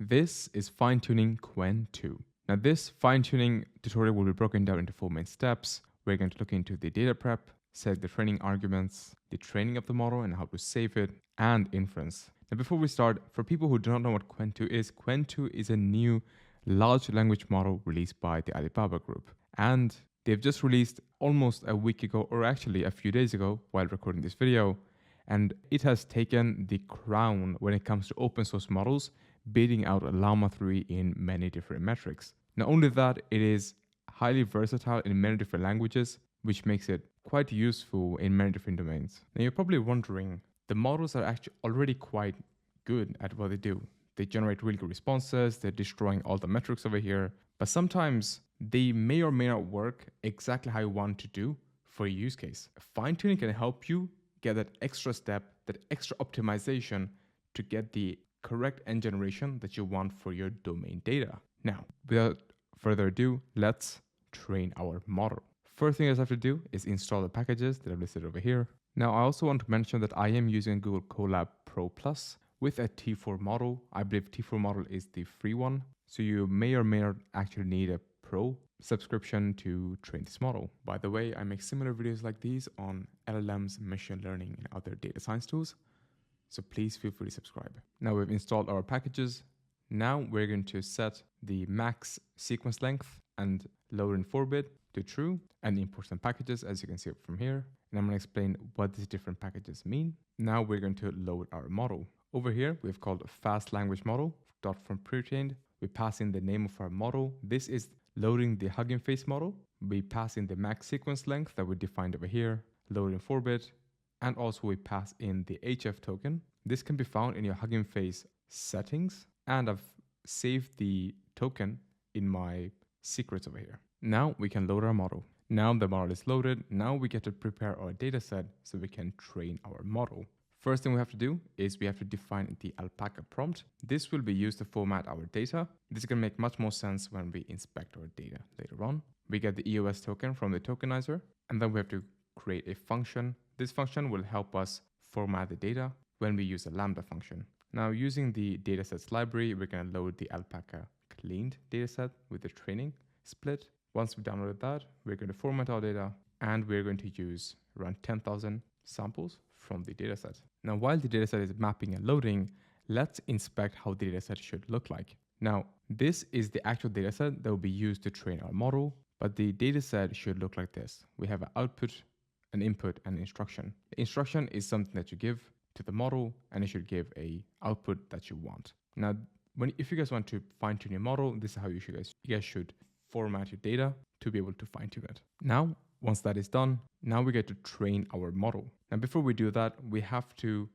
This is fine-tuning Qwen 2. Now this fine-tuning tutorial will be broken down into 4 main steps. We're going to look into the data prep, set the training arguments, the training of the model and how to save it, and inference. Now before we start, for people who do not know what Qwen 2 is a new large language model released by the Alibaba Group. And they've just released almost a week ago, or actually a few days ago while recording this video. And it has taken the crown when it comes to open source models, beating out Llama 3 in many different metrics. Not only that, it is highly versatile in many different languages, which makes it quite useful in many different domains. Now you're probably wondering, the models are actually already quite good at what they do. They generate really good responses, they're destroying all the metrics over here, but sometimes they may or may not work exactly how you want to do for a use case. Fine-tuning can help you get that extra step, that extra optimization to get the correct end generation that you want for your domain data. Now, without further ado, let's train our model. First thing I have to do is install the packages that I've listed over here. Now, I also want to mention that I am using Google Colab Pro Plus with a T4 model. I believe T4 model is the free one. So you may or may not actually need a Pro subscription to train this model. By the way, I make similar videos like these on LLMs, machine learning, and other data science tools. So please feel free to subscribe. Now we've installed our packages. Now we're going to set the max sequence length and load in 4-bit to true and import some packages, as you can see from here. And I'm going to explain what these different packages mean. Now we're going to load our model. Over here, we've called a fast language model. From pre-trained, we pass in the name of our model. This is loading the Hugging Face model. We pass in the max sequence length that we defined over here, load in 4-bit. And also we pass in the HF token. This can be found in your Hugging Face settings. And I've saved the token in my secrets over here. Now we can load our model. Now the model is loaded. Now we get to prepare our data set so we can train our model. First thing we have to do is we have to define the alpaca prompt. This will be used to format our data. This is going to make much more sense when we inspect our data later on. We get the EOS token from the tokenizer, and then we have to create a function. This function will help us format the data when we use a lambda function. Now using the datasets library, we're going to load the alpaca cleaned dataset with the training split. Once we've downloaded that, we're going to format our data, and we're going to use around 10,000 samples from the dataset. Now, while the dataset is mapping and loading, let's inspect how the dataset should look like. Now, this is the actual dataset that will be used to train our model, but the dataset should look like this. We have an output, an input, and an instruction. The instruction is something that you give to the model, and it should give a output that you want. Now, if you guys want to fine-tune your model, this is how you guys should format your data to be able to fine-tune it. Now, once that is done, now we get to train our model. Now, before we do that, we have to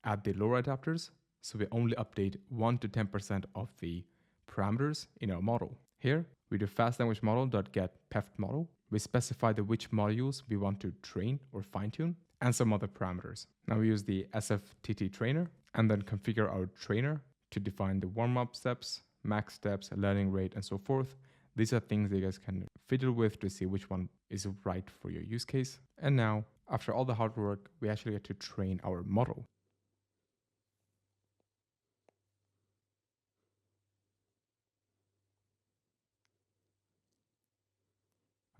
add the LoRa adapters. So we only update 1 to 10% of the parameters in our model. Here, we do fast language model.getPeft model. We specify which modules we want to train or fine-tune and some other parameters. Now we use the SFTT trainer and then configure our trainer to define the warm-up steps, max steps, learning rate, and so forth. These are things that you guys can fiddle with to see which one is right for your use case. And now, after all the hard work, we actually get to train our model.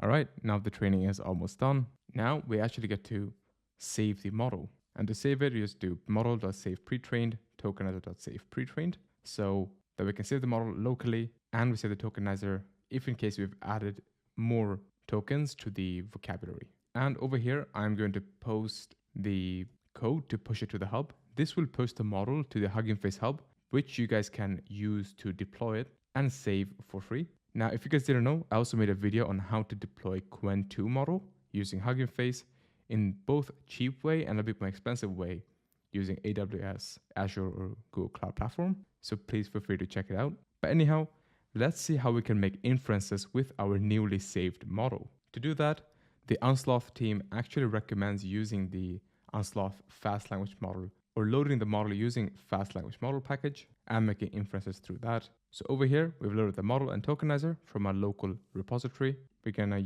All right, now the training is almost done. Now we actually get to save the model. And to save it, you just do model.save pretrained, tokenizer.save pretrained, so that we can save the model locally, and we save the tokenizer if in case we've added more tokens to the vocabulary. And over here, I'm going to post the code to push it to the hub. This will push the model to the Hugging Face hub, which you guys can use to deploy it and save for free. Now, if you guys didn't know, I also made a video on how to deploy Qwen 2 model using Hugging Face in both cheap way and a bit more expensive way using AWS, Azure, or Google Cloud Platform. So please feel free to check it out. But anyhow, let's see how we can make inferences with our newly saved model. To do that, the unsloth team actually recommends using the unsloth fast language model or loading the model using fast language model package and making inferences through that. So over here, we've loaded the model and tokenizer from our local repository. We're gonna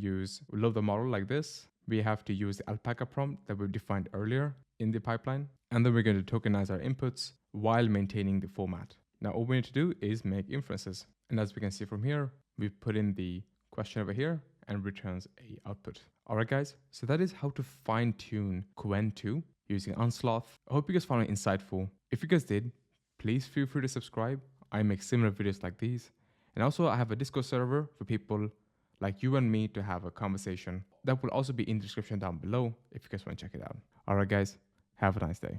load the model like this. We have to use the alpaca prompt that we've defined earlier in the pipeline. And then we're going to tokenize our inputs while maintaining the format. Now all we need to do is make inferences. And as we can see from here, we've put in the question over here and returns a output. Alright guys, so that is how to fine tune Qwen 2 using unsloth. I hope you guys found it insightful. If you guys did, please feel free to subscribe. I make similar videos like these. And also I have a Discord server for people like you and me to have a conversation. That will also be in the description down below if you guys want to check it out. Alright guys, have a nice day.